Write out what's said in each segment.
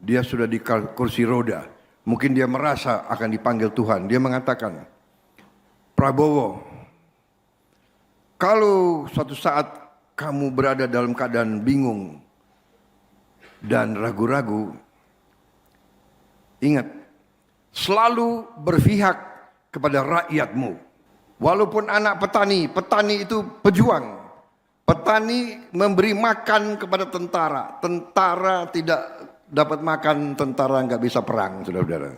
dia sudah di kursi roda. Mungkin dia merasa akan dipanggil Tuhan. Dia mengatakan, Prabowo, kalau suatu saat kamu berada dalam keadaan bingung dan ragu-ragu, ingat, selalu berpihak kepada rakyatmu. Walaupun anak petani, petani itu pejuang. Petani memberi makan kepada tentara. Tentara tidak dapat makan, tentara nggak bisa perang, saudara-saudara.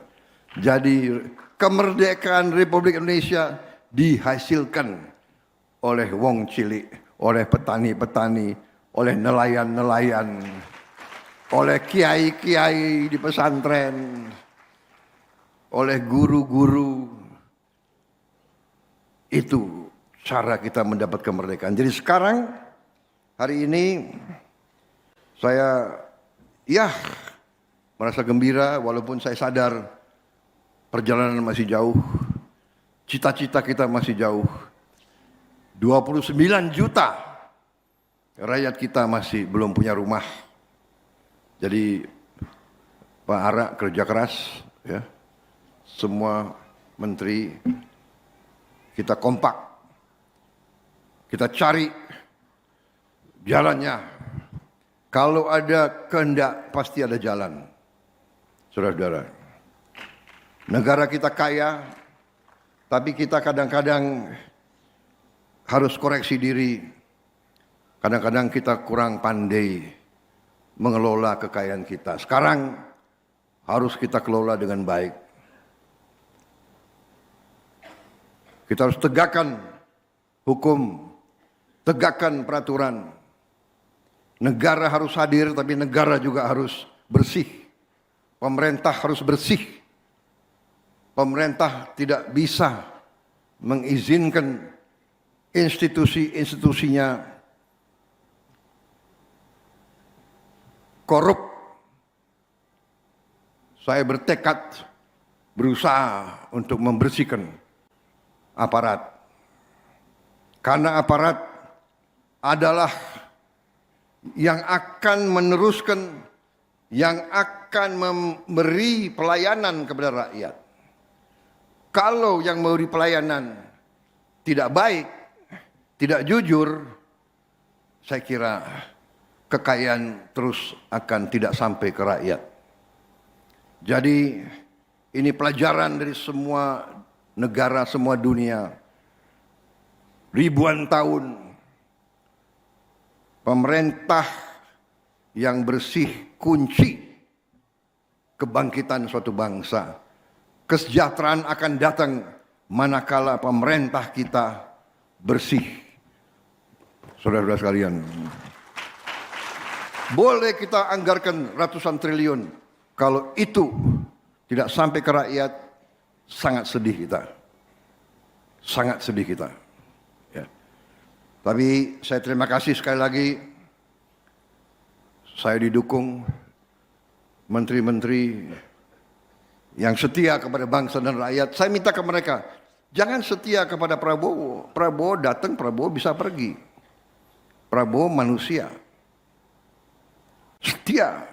Jadi kemerdekaan Republik Indonesia dihasilkan oleh wong cilik, oleh petani-petani, oleh nelayan-nelayan, oleh kiai-kiai di pesantren, oleh guru-guru. Itu cara kita mendapat kemerdekaan. Jadi sekarang, hari ini, saya merasa gembira walaupun saya sadar perjalanan masih jauh. Cita-cita kita masih jauh. 29 juta rakyat kita masih belum punya rumah. Jadi Pak Ara kerja keras, ya. Semua menteri kita kompak, kita cari jalannya. Kalau ada kehendak pasti ada jalan, saudara-saudara. Negara kita kaya, tapi kita kadang-kadang harus koreksi diri. Kadang-kadang kita kurang pandai mengelola kekayaan kita. Sekarang harus kita kelola dengan baik. Kita harus tegakkan hukum, tegakkan peraturan. Negara harus hadir, tapi negara juga harus bersih. Pemerintah harus bersih. Pemerintah tidak bisa mengizinkan institusi-institusinya korup. Saya bertekad berusaha untuk membersihkan aparat. Karena aparat adalah yang akan meneruskan, yang akan memberi pelayanan kepada rakyat. Kalau yang memberi pelayanan tidak baik, tidak jujur, saya kira kekayaan terus akan tidak sampai ke rakyat. Jadi ini pelajaran dari semua negara, semua dunia. Ribuan tahun pemerintah yang bersih kunci kebangkitan suatu bangsa. Kesejahteraan akan datang manakala pemerintah kita bersih. Saudara-saudara sekalian, boleh kita anggarkan ratusan triliun, kalau itu tidak sampai ke rakyat, sangat sedih kita. Sangat sedih kita. Ya. Tapi saya terima kasih sekali lagi. Saya didukung menteri-menteri yang setia kepada bangsa dan rakyat. Saya minta ke mereka, jangan setia kepada Prabowo. Prabowo datang, Prabowo bisa pergi. Prabowo manusia. Setia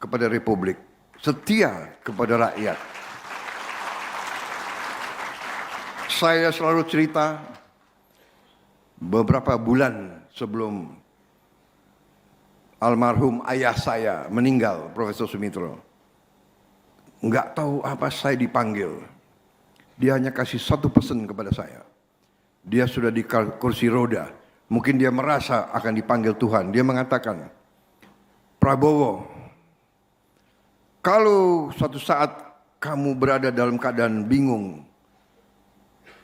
kepada Republik. Setia kepada rakyat. Saya selalu cerita beberapa bulan sebelum almarhum ayah saya meninggal, Profesor Sumitro. Enggak tahu apa saya dipanggil. Dia hanya kasih satu pesan kepada saya. Dia sudah di kursi roda. Mungkin dia merasa akan dipanggil Tuhan. Dia mengatakan, Prabowo, kalau suatu saat kamu berada dalam keadaan bingung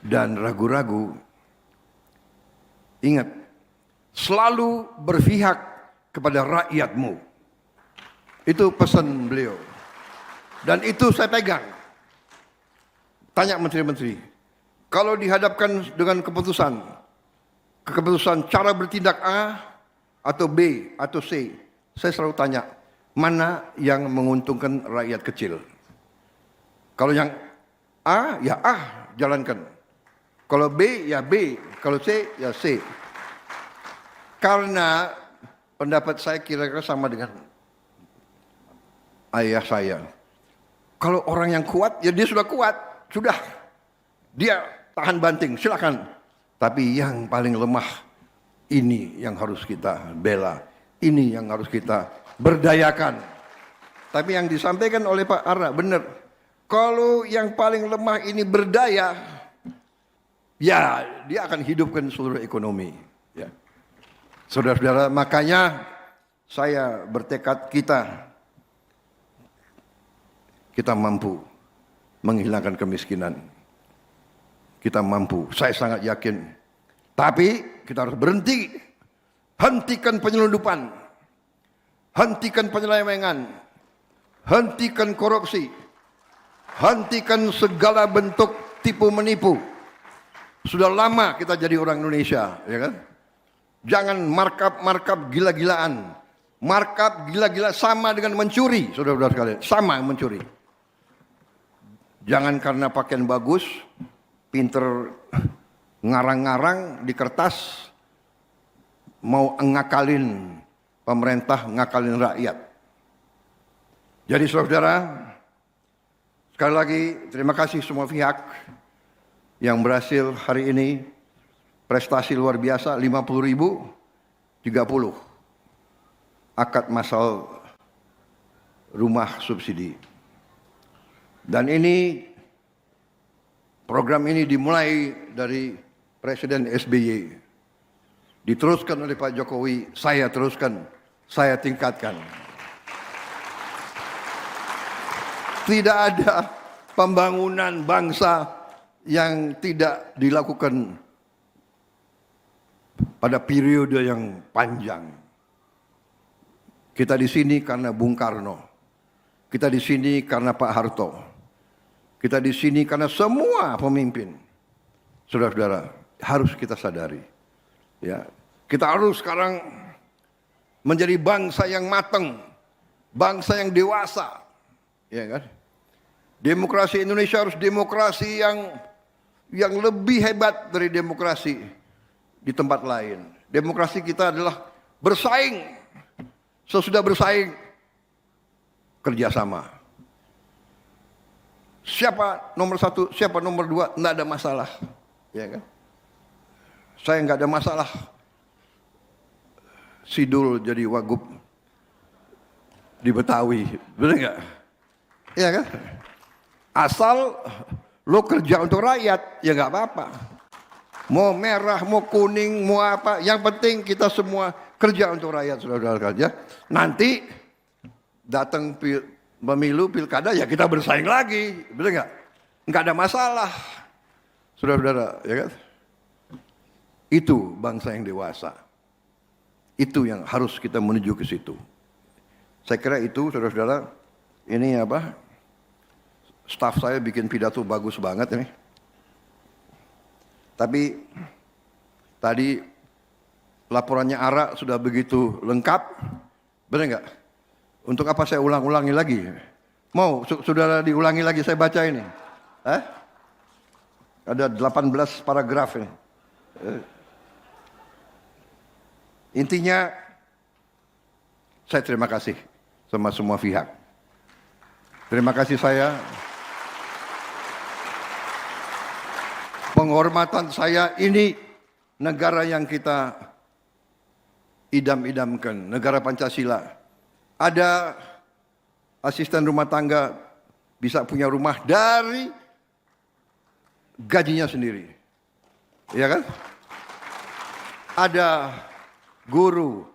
dan ragu-ragu, ingat, selalu berpihak kepada rakyatmu. Itu pesan beliau. Dan itu saya pegang. Tanya menteri-menteri, kalau dihadapkan dengan keputusan cara bertindak A atau B atau C, saya selalu tanya, mana yang menguntungkan rakyat kecil? Kalau yang A, ya A, jalankan. Kalau B, ya B. Kalau C, ya C. Karena pendapat saya kira-kira sama dengan ayah saya. Kalau orang yang kuat, ya dia sudah kuat. Sudah. Dia tahan banting, silakan. Tapi yang paling lemah, ini yang harus kita bela. Ini yang harus kita berdayakan. Tapi yang disampaikan oleh Pak Ara benar. Kalau yang paling lemah ini berdaya, ya dia akan hidupkan seluruh ekonomi. Ya. Saudara-saudara, makanya saya bertekad kita mampu menghilangkan kemiskinan. Kita mampu, saya sangat yakin. Tapi kita harus berhenti. Hentikan penyelundupan. Hentikan penyelewengan. Hentikan korupsi. Hentikan segala bentuk tipu menipu. Sudah lama kita jadi orang Indonesia, ya kan? Jangan markup gila-gilaan. Markup gila-gila sama dengan mencuri, saudara-saudara sekalian. Sama mencuri. Jangan karena pakaian bagus, pinter ngarang-ngarang di kertas, mau ngakalin pemerintah, ngakalin rakyat. Jadi saudara, sekali lagi terima kasih semua pihak yang berhasil hari ini, prestasi luar biasa, 50.000, 30 akad masal rumah subsidi. Dan ini, program ini dimulai dari Presiden SBY. Diteruskan oleh Pak Jokowi, saya teruskan, saya tingkatkan. Tidak ada pembangunan bangsa yang tidak dilakukan pada periode yang panjang. Kita di sini karena Bung Karno. Kita di sini karena Pak Harto. Kita di sini karena semua pemimpin. Saudara-saudara, harus kita sadari. Ya, kita harus sekarang menjadi bangsa yang matang, bangsa yang dewasa. Ya kan? Demokrasi Indonesia harus demokrasi yang lebih hebat dari demokrasi di tempat lain. Demokrasi kita adalah bersaing. Sesudah bersaing, kerjasama. Siapa nomor satu, siapa nomor dua, tidak ada masalah. Ya kan? Saya nggak ada masalah. Sidul jadi wagub di Betawi, benar nggak? Ya kan? Asal lo kerja untuk rakyat, ya nggak apa-apa. Mau merah, mau kuning, mau apa, yang penting kita semua kerja untuk rakyat, saudara-saudara. Ya. Nanti datang pemilu, pilkada, ya kita bersaing lagi, benar nggak? Nggak ada masalah, saudara-saudara, ya kan? Itu bangsa yang dewasa. Itu yang harus kita menuju ke situ. Saya kira itu, saudara-saudara, ini apa? Staf saya bikin pidato bagus banget ini. Tapi tadi laporannya Ara sudah begitu lengkap, benar nggak? Untuk apa saya ulang-ulangi lagi? Mau saudara diulangi lagi saya baca ini? Ada 18 paragraf ini. Intinya saya terima kasih sama semua pihak. Terima kasih saya. Penghormatan saya, ini negara yang kita idam-idamkan, negara Pancasila. Ada asisten rumah tangga bisa punya rumah dari gajinya sendiri. Ya kan? Ada guru,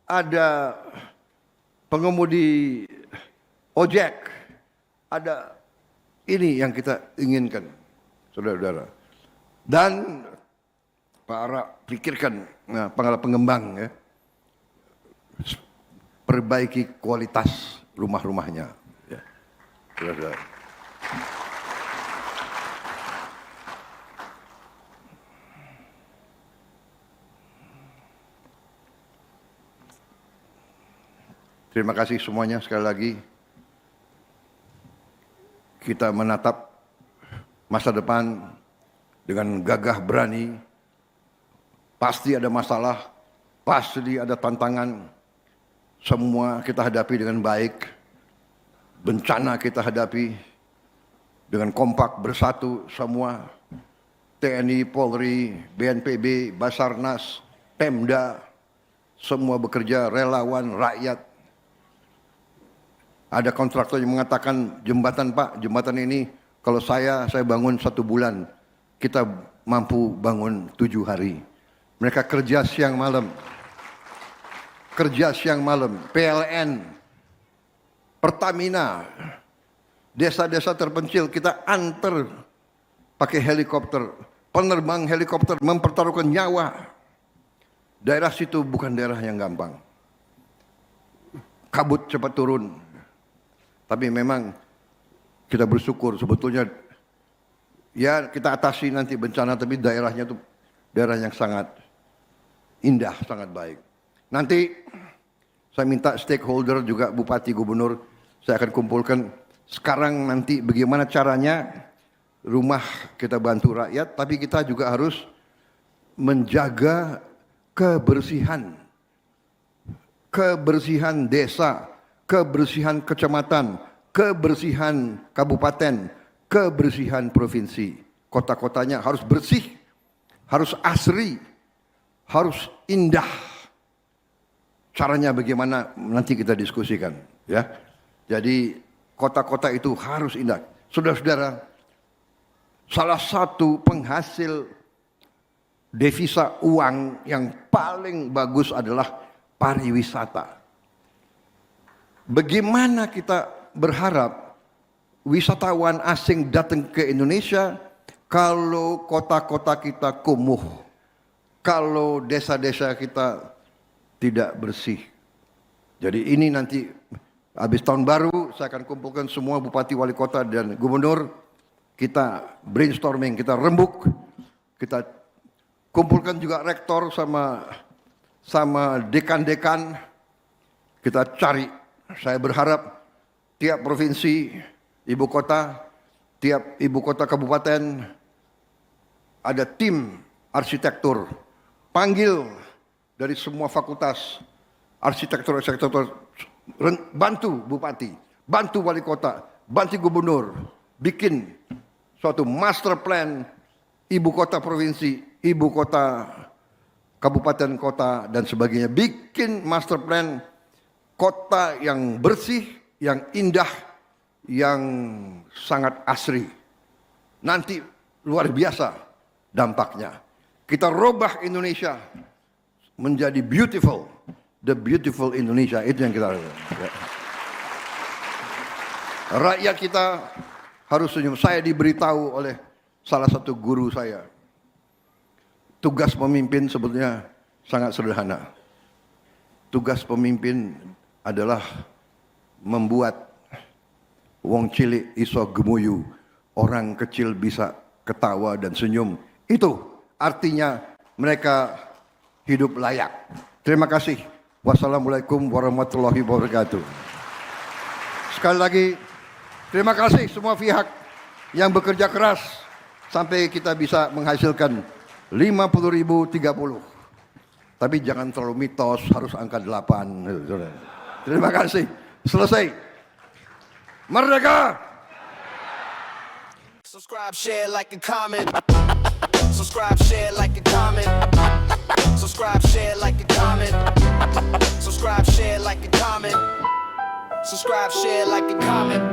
ada pengemudi ojek, ada ini yang kita inginkan, saudara-saudara. Dan Pak Ara pikirkan pengembang ya, perbaiki kualitas rumah-rumahnya. Ya. Saudara-saudara. Terima kasih semuanya sekali lagi. Kita menatap masa depan dengan gagah berani. Pasti ada masalah, pasti ada tantangan. Semua kita hadapi dengan baik. bencana kita hadapi dengan kompak bersatu semua, TNI, Polri, BNPB, Basarnas, Pemda, semua bekerja, relawan, rakyat. Ada kontraktor yang mengatakan, jembatan Pak, jembatan ini kalau saya bangun 1 bulan, kita mampu bangun 7 hari. Mereka kerja siang malam. PLN, Pertamina, desa-desa terpencil kita antar pakai helikopter. Penerbang helikopter mempertaruhkan nyawa. Daerah situ bukan daerah yang gampang. Kabut cepat turun. Tapi memang kita bersyukur sebetulnya ya kita atasi nanti bencana, tapi daerahnya itu daerah yang sangat indah, sangat baik. Nanti saya minta stakeholder juga bupati, gubernur, saya akan kumpulkan sekarang nanti bagaimana caranya rumah kita bantu rakyat, tapi kita juga harus menjaga kebersihan desa, kebersihan kecamatan, kebersihan kabupaten, kebersihan provinsi. Kota-kotanya harus bersih, harus asri, harus indah. Caranya bagaimana nanti kita diskusikan, ya. Jadi kota-kota itu harus indah. Saudara-saudara, salah satu penghasil devisa uang yang paling bagus adalah pariwisata. Bagaimana kita berharap wisatawan asing datang ke Indonesia kalau kota-kota kita kumuh, kalau desa-desa kita tidak bersih. Jadi ini nanti habis tahun baru saya akan kumpulkan semua bupati, wali kota dan gubernur. Kita brainstorming, kita rembuk, kita kumpulkan juga rektor sama dekan-dekan. Kita cari. Saya berharap tiap provinsi, ibu kota, tiap ibu kota kabupaten ada tim arsitektur. Panggil dari semua fakultas arsitektur, bantu bupati, bantu wali kota, bantu gubernur, bikin suatu master plan ibu kota provinsi, ibu kota kabupaten kota dan sebagainya. Bikin master plan kota yang bersih, yang indah, yang sangat asri. Nanti luar biasa dampaknya. Kita robah Indonesia menjadi beautiful, the beautiful Indonesia, itu yang kita lakukan. Rakyat kita harus senyum. Saya diberitahu oleh salah satu guru saya, tugas pemimpin sebetulnya sangat sederhana. Tugas pemimpin adalah membuat wong cilik iso gemuyu, orang kecil bisa ketawa dan senyum. Itu artinya mereka hidup layak. Terima kasih. Wassalamualaikum warahmatullahi wabarakatuh. Sekali lagi, terima kasih semua pihak yang bekerja keras sampai kita bisa menghasilkan 50.030. Tapi jangan terlalu mitos, harus angka 8. Terima kasih. Selesai. Merdeka! Subscribe, share, like, and comment. Subscribe, share, like, and comment. Subscribe, share, like, and comment. Subscribe, share, like, and comment. Subscribe, share, like, and comment.